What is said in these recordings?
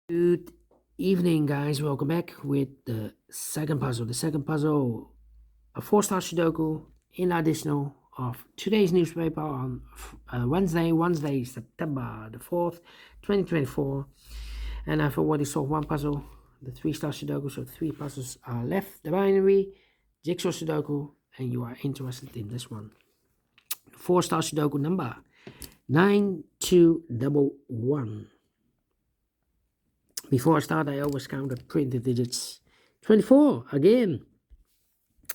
Good evening, guys. Welcome back with the second puzzle. The second puzzle, a four-star Sudoku in additional of today's newspaper on Wednesday, September the 4th, 2024. And I've already solved one puzzle, the three-star Sudoku, so three puzzles are left. The binary, jigsaw Sudoku, and you are interested in this one. Four-star Sudoku number 9211. Before I start, I always count the printed digits. 24 again.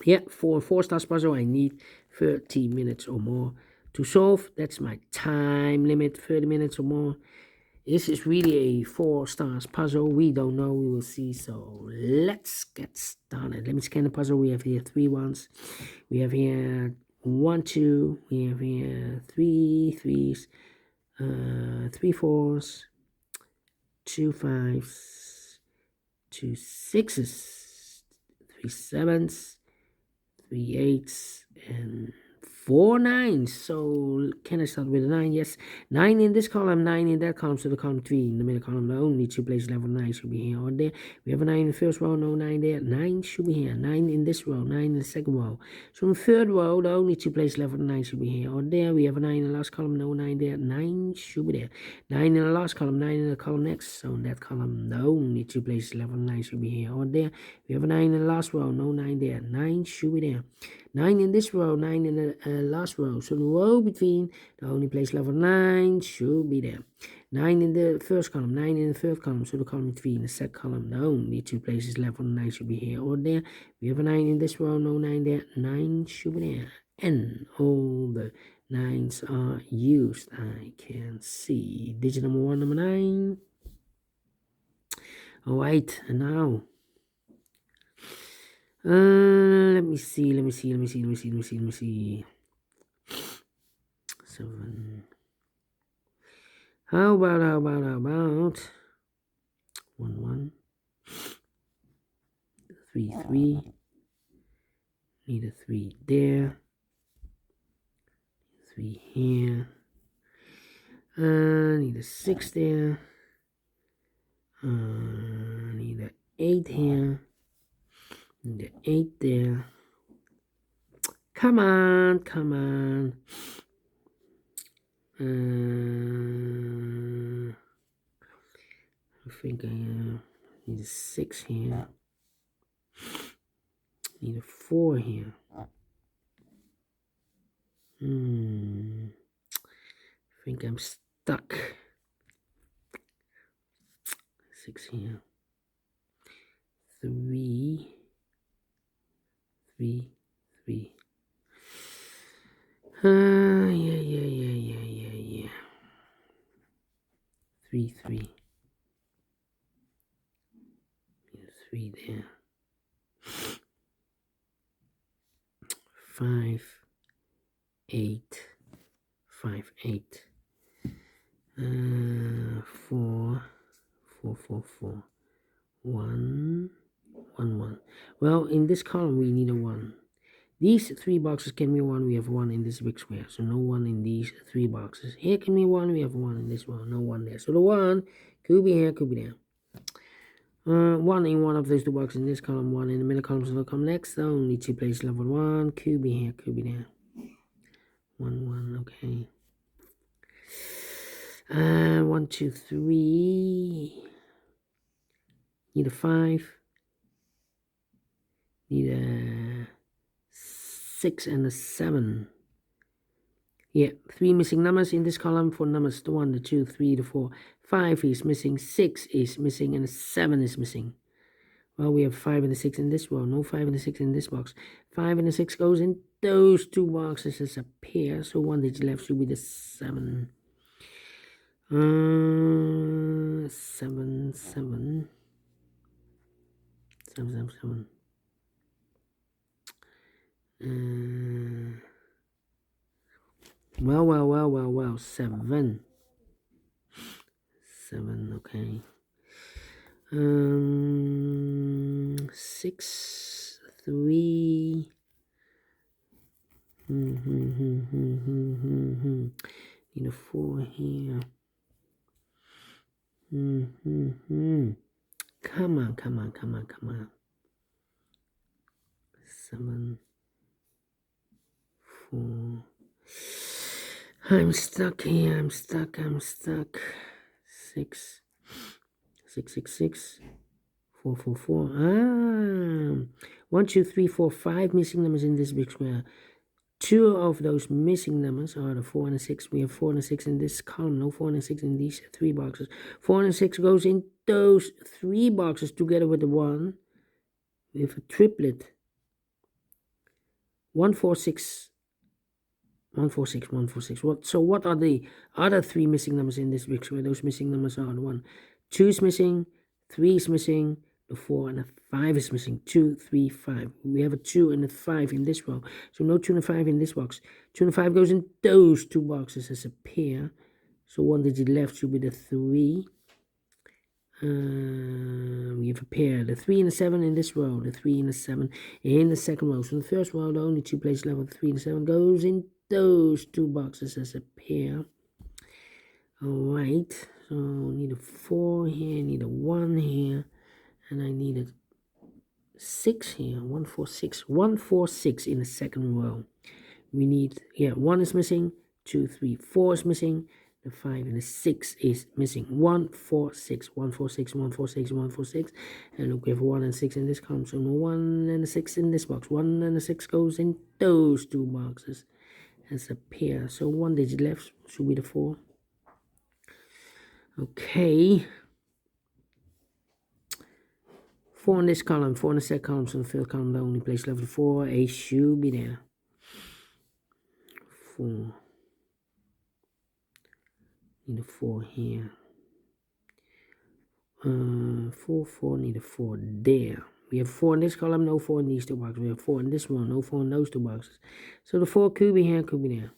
Yeah, for a four-star puzzle, I need 30 minutes or more to solve. That's my time limit, 30 minutes or more. This is really a four-star puzzle. We don't know. We will see. So let's get started. Let me scan the puzzle. We have here three ones. We have here 1, 2. We have here three threes, three fours, 2 5s, 2 6s, 3 7s, 3 8s, and 4 9s. So can I start with a 9? Yes. 9 in this column, 9 in that column. So the column 3 in the middle column, the only two places level 9 should be here or there. We have a 9 in the first row, no 9 there. 9 should be here. 9 in this row, 9 in the second row. So in the third row, the only two places level 9 should be here or there. We have a 9 in the last column, no 9 there. 9 should be there. 9 in the last column, 9 in the column next. So in that column, the only two places level 9 should be here or there. We have a 9 in the last row, no 9 there. 9 should be there. 9 in this row, 9 in the last row. So the row between, the only place level 9 should be there. 9 in the first column, 9 in the third column. So the column 3 in the second column, the only two places level 9 should be here or there. We have a 9 in this row, no 9 there. 9 should be there. And all the 9s are used. I can see digit number 1, number 9. All right, and now let me see. 7. How about 1 1, 3 3. Need a 3 there. 3 here. Need a 6 there. Need a 8 here. Need a 8 there. Come on. I think I need a 6 here. Need a 4 here. I think I'm stuck. 6 here. 3, 3, 3. Yeah. 3, 3. 3 there. 5, 8. 5, 8. 4, 4, 4, 4. 1, 1, 1. Well, in this column, we need a 1. These 3 boxes can be 1. We have 1 in this big square. So no 1 in these 3 boxes. Here can be 1. We have 1 in this one. No 1 there. So the 1 could be here, could be there. 1 in one of those 2 boxes in this column. 1 in the middle column. So they'll come next. The only 2 places level 1. Could be here, could be there. 1, 1. Okay. 1, 2, 3. Need a 5. Need a 6 and a 7. Yeah, 3 missing numbers in this column. For numbers, the 1, the 2, 3, the 4. 5 is missing, 6 is missing, and 7 is missing. Well, we have 5 and a 6 in this row. No 5 and a 6 in this box. 5 and a 6 goes in those 2 boxes as a pair. So 1 digit left should be the 7. 7, 7. 7, 7, 7. Well, 7. 7, okay. 6, 3. Need a 4 here. Come on. 7, 4. I'm stuck here. I'm stuck. 6, 6, 4, 4, 4. 1, 2, 3, 4, 5 missing numbers in this big square. 2 of those missing numbers are the 4 and the 6. We have 4 and the 6 in this column. No 4 and the 6 in these 3 boxes. 4 and the 6 goes in those 3 boxes together with the 1. We have a triplet. 1, 4, 6. 1, 4, 6, 1, 4, 6. So what are the other 3 missing numbers in this big square? Those missing numbers are the 1. 2 is missing. 3 is missing. The 4 and the 5 is missing. 2, 3, 5. We have a 2 and a 5 in this row. So no 2 and a 5 in this box. 2 and a 5 goes in those 2 boxes as a pair. So 1 digit left should be the 3. We have a pair. The 3 and the 7 in this row. The 3 and the 7 in the second row. So in the first row, the only 2 places left with 3 and 7 goes in those 2 boxes as a pair. Alright. So I need a 4 here. I need a 1 here. And I need a 6 here. 1, 4, 6. 1, 4, 6 in the second row. We need, 1 is missing. 2, 3, 4 is missing. The 5 and the 6 is missing. 1, 4, 6. 1, 4, 6. 1, 4, 6. 1, 4, 6. And look, we have 1 and 6 in this column. So no 1 and a 6 in this box. 1 and a 6 goes in those 2 boxes as a pair. So 1 digit left should be the 4. Okay. 4 in this column, 4 in the second column, so the third column, the only place left with 4, a should be there. 4. Need a 4 here. 4, 4, need a 4 there. We have 4 in this column, no 4 in these 2 boxes. We have 4 in this one, no 4 in those 2 boxes. So the 4 could be here, could be there.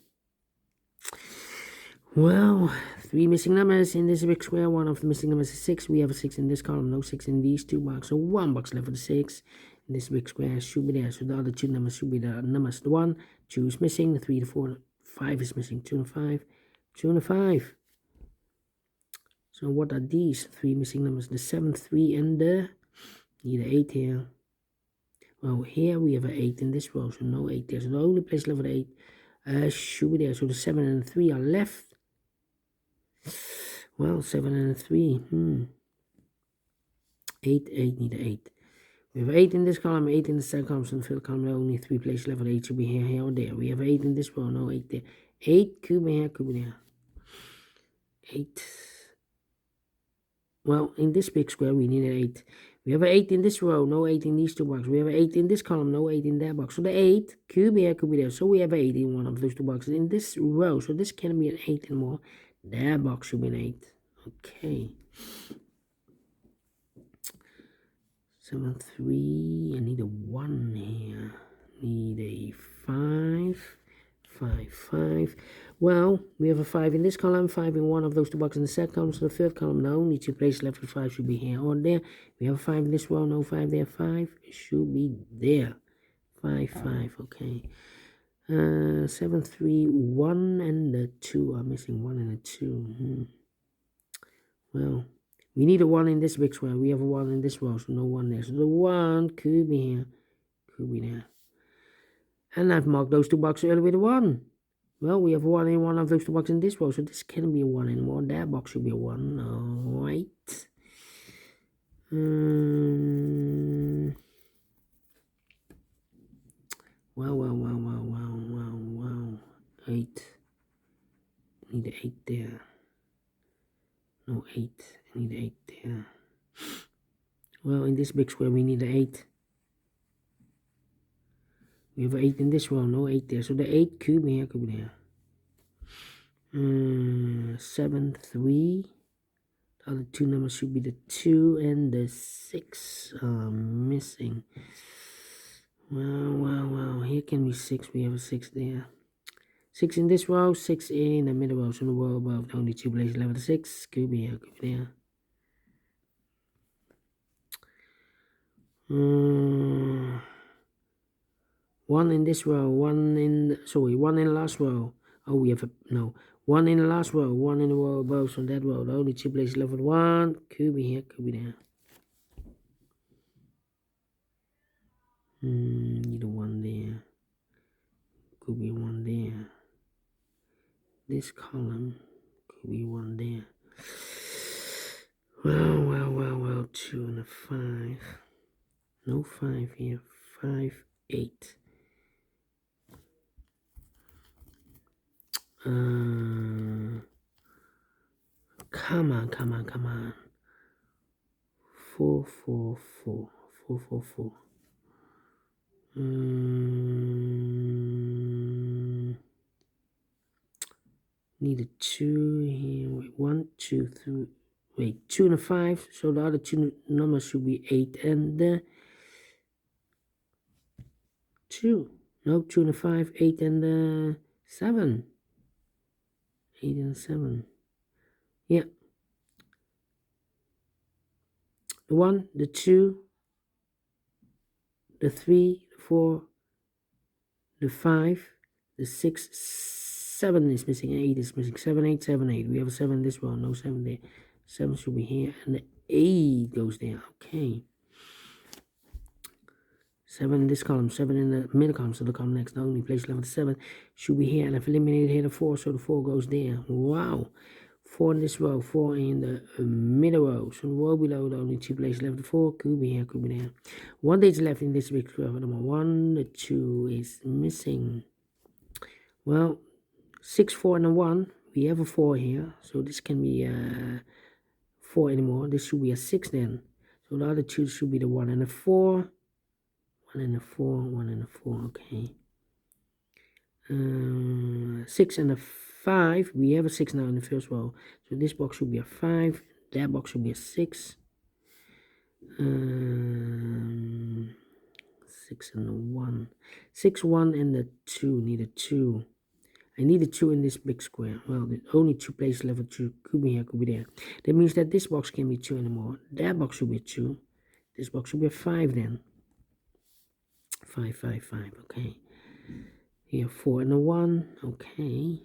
Well, 3 missing numbers in this big square. 1 of the missing numbers is 6. We have a 6 in this column, no 6 in these 2 boxes. So 1 box left for the 6. In this big square should be there. So the other 2 numbers should be the numbers. The 1, 2 is missing. The 3, the 4, 5 is missing. 2 and 5. 2 and 5. So what are these 3 missing numbers? The 7, 3, and the... Need an 8 here. Well, here we have an 8 in this row. So no 8 there. So the only place left for the 8 should be there. So the 7 and the 3 are left. Well, 7 and a 3. 8, need an 8. We have 8 in this column, 8 in the second column, so in the third column, there are only 3 places left. 8 should be here, or there. We have 8 in this row, no 8 there. 8 could be here, could be there. 8. Well, in this big square, we need an 8. We have an 8 in this row, no 8 in these 2 boxes. We have an 8 in this column, no 8 in that box. So the 8 could be here, could be there. So we have an 8 in one of those 2 boxes in this row. So this can't be an 8 anymore. That box should be an 8. Okay. 7, 3. I need a 1 here. Need a 5. 5, 5. Well, we have a 5 in this column, 5 in one of those 2 boxes in the second column. So the third column, the only 2 places left with 5 should be here or there. We have a 5 in this row, no 5 there. 5 should be there. 5, 5. Okay. 7, 3, 1, and the 2 are missing. 1 and a 2. Well, we need a 1 in this big square. We have a 1 in this row, so no 1 there. So the 1 could be here, could be there. And I've marked those 2 boxes earlier with a 1. Well, we have 1 in one of those 2 boxes in this row, so this can't be a 1 anymore. That box should be a 1. All right. Wow. 8. Need an 8 there. No 8. I need an 8 there. Well, in this big square, we need an 8. We have an 8 in this row, no 8 there. So the 8 could be here, could be there. 7, 3. The other 2 numbers should be the 2 and the 6 are missing. Well. Here can be 6. We have a 6 there. 6 in this row, 6 in the middle row. So the row above, the only 2 places left. 6 could be here, could be there. 1 in this row, 1 in the last row. Oh, we have 1 in the last row, 1 in the row above, so that row. The only 2 places left with 1 could be here, could be there. Need a 1 there. Could be 1 there. This column could be 1 there. Well, 2 and a 5. No 5 here. 5, 8. Come on. 4, 4, 4. 4, 4, 4. Need a 2 here. Wait, 1, 2, 3. Wait, 2 and a 5. So the other two numbers should be 8 and 2. No, 2 and a 5, 8 and 7. 8 and 7. Yeah. The 1, the 2, the 3, the 4, the 5, the 6, 7 is missing, 8 is missing. 7, 8, 7, 8. We have a 7 in this row, no 7 there. 7 should be here, and the 8 goes there. Okay. 7 in this column, 7 in the middle column, so the column next, the only place left with 7 should be here, and I've eliminated here the 4, so the 4 goes there. Wow. 4 in this row, 4 in the middle row, so the row below, the only 2 places left, the 4 could be here, could be there. 1 digit left in this big square, number 1, the 2 is missing. Well, 6, 4, and a 1, we have a 4 here, so this can be 4 anymore. This should be a 6 then, so the other 2 should be the 1 and a 4. 1 and a 4, 1 and a 4, okay. 6 and a 5, we have a 6 now in the first row, so this box should be a 5, that box should be a 6. 6 and a 1. 6, 1, and the 2, need a 2. I need a 2 in this big square. Well, the only 2 places left for 2, could be here, could be there. That means that this box can't be 2 anymore. That box should be a 2. This box should be a 5 then. 5, 5, 5, okay. Here, 4 and a 1, okay.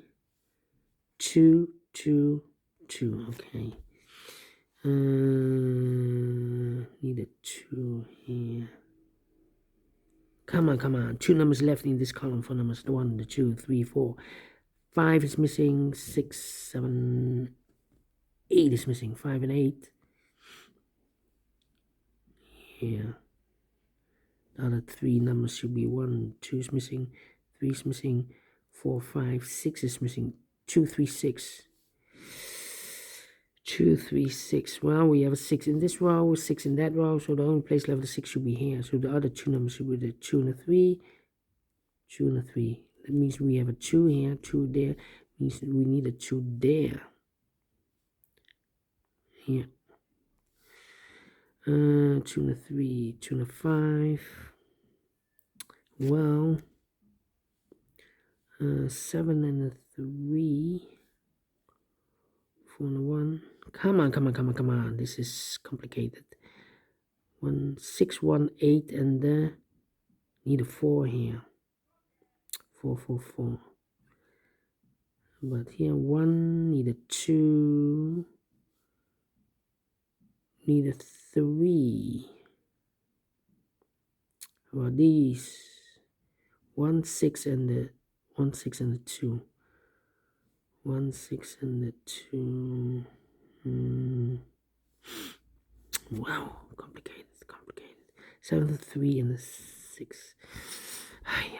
2, 2, 2, okay. Need a 2 here. Come on. 2 numbers left in this column for numbers. The 1, the 2, 3, 4. 5 is missing. 6, 7, 8 is missing. 5 and 8. Here. The other 3 numbers should be 1, 2 is missing. 3 is missing. 4, 5, 6 is missing. 2, 3, 6. 2, 3, 6. Well, we have a 6 in this row, 6 in that row, so the only place left the 6 should be here. So the other 2 numbers should be the 2 and a 3, 2 and a 3. That means we have a 2 here, 2 there. Means we need a 2 there. Here. 2 and a 3, 2 and a 5. Well, 7 and a 3. 4 and a 1. Come on. This is complicated. 1, 6, 1, 8, and need a 4 here. 4, 4, 4. But here 1, need a 2, need a 3. Well, these 1, 6, and the 1, 6, and the 2. 1, 6, and the 2. Wow, complicated. 7, the 3, and the 6. Need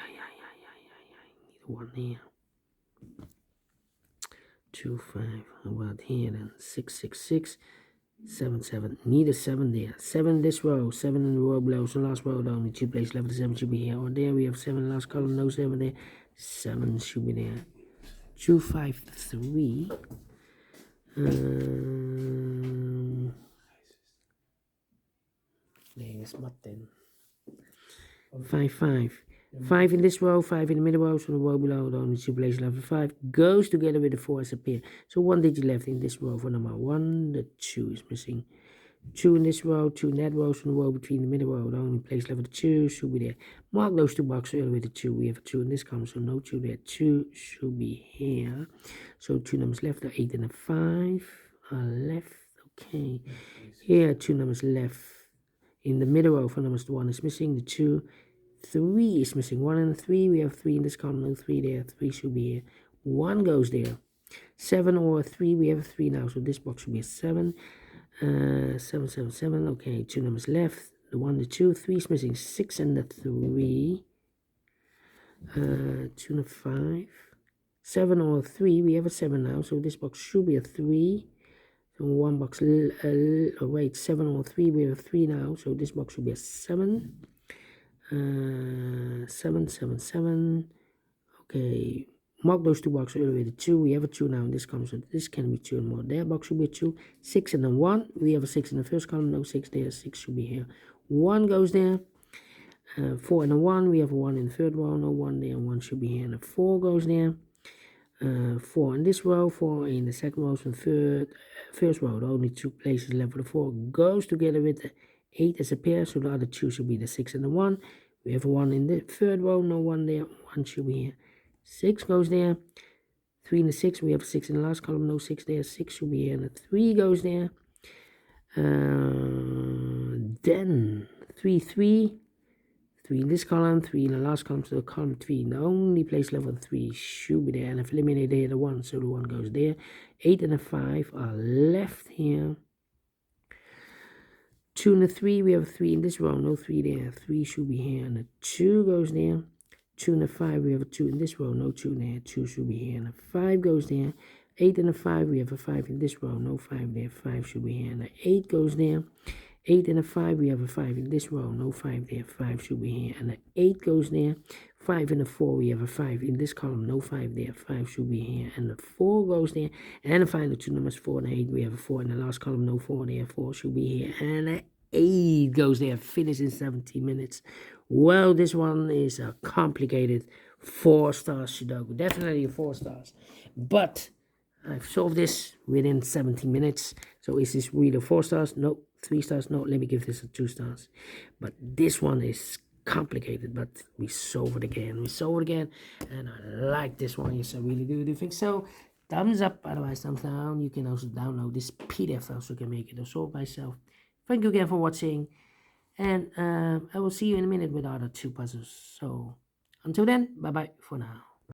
a 1 here. 2, 5. How about here then? 6, 6, 6. 7, 7. Need a 7 there. 7 this row. 7 in the row below. So last row, the only 2 places left. The 7 should be here or there. We have 7 last column. No 7 there. 7 should be there. 2, 5, 3. Nee, is matten. 5, 5. 5 in this row, 5 in the middle row, so the row below, the only 2 places left. 5 goes together with the 4 as a pair. So 1 digit left in this row for number 1. The 2 is missing. 2 in this row, 2 in that row, so the row between the middle row, the only place left for the 2 should be there. Mark those 2 boxes earlier with the 2. We have a 2 in this column, so no 2 there. 2 should be here. So 2 numbers left, the 8 and the 5 are left. Okay. Here, 2 numbers left. In the middle row for numbers, the 1 is missing, the 2, 3 is missing. 1 and 3. We have 3 in this column. No 3 there. 3 should be here. 1 goes there. 7 or 3. We have a 3 now. So this box should be a 7. 7, 7, 7. Okay, 2 numbers left. The 1, the 2. 3 is missing. 6 and the 3. 2 and a 5. 7 or 3. We have a 7 now. So this box should be a 3. So 1 box. Wait, 7 or 3. We have a 3 now. So this box should be a 7. 7, 7, 7. Okay, mark those 2 boxes earlier with a 2. We have a 2 now in this column, so this can be 2 and more. That box should be a 2. 6 and a 1. We have a 6 in the first column. No 6 there. 6 should be here. 1 goes there. 4 and a 1. We have a 1 in the third row. No 1 there. 1 should be here. And a 4 goes there. 4 in this row. 4 in the second row. So first row. The only 2 places left for the 4 goes together with the 8 as a pair. So the other 2 should be the 6 and the 1. We have a 1 in the third row. No 1 there. 1 should be here. 6 goes there. 3 in the 6. We have 6 in the last column. No 6 there. 6 should be here. And a 3 goes there. Then 3, 3. 3 in this column. 3 in the last column. So column 3. The only place left for the 3 should be there. And I've eliminated there the 1. So the 1 goes there. 8 and a 5 are left here. 2 and a 3. We have a 3 in this row. No 3 there. 3 should be here. And a 2 goes there. 2 and a 5, we have a 2 in this row, no 2 there, 2 should be here, and a 5 goes there. 8 and a 5, we have a 5 in this row, no 5 there, 5 should be here, and a 8 goes there. 8 and a 5, we have a 5 in this row, no 5 there, 5 should be here, and a 8 goes there. 5 and a 4, we have a 5 in this column, no 5 there, 5 should be here, and the 4 goes there. And the final 2 numbers, 4 and 8, we have a 4 in the last column, no 4 there, 4 should be here, and a 8 goes there, finish in 17 minutes. Well, this one is a complicated 4 stars Sudoku. Definitely 4 stars. But I've solved this within 17 minutes. So is this really 4 stars? No. 3 stars? No. Let me give this a 2 stars. But this one is complicated. But we solve it again. We solve it again. And I like this one. Yes, I really do. Do you think so? Thumbs up. Otherwise, thumbs down. You can also download this PDF. Also can make it solve myself. Thank you again for watching. And I will see you in a minute with the other 2 puzzles. So until then, bye-bye for now.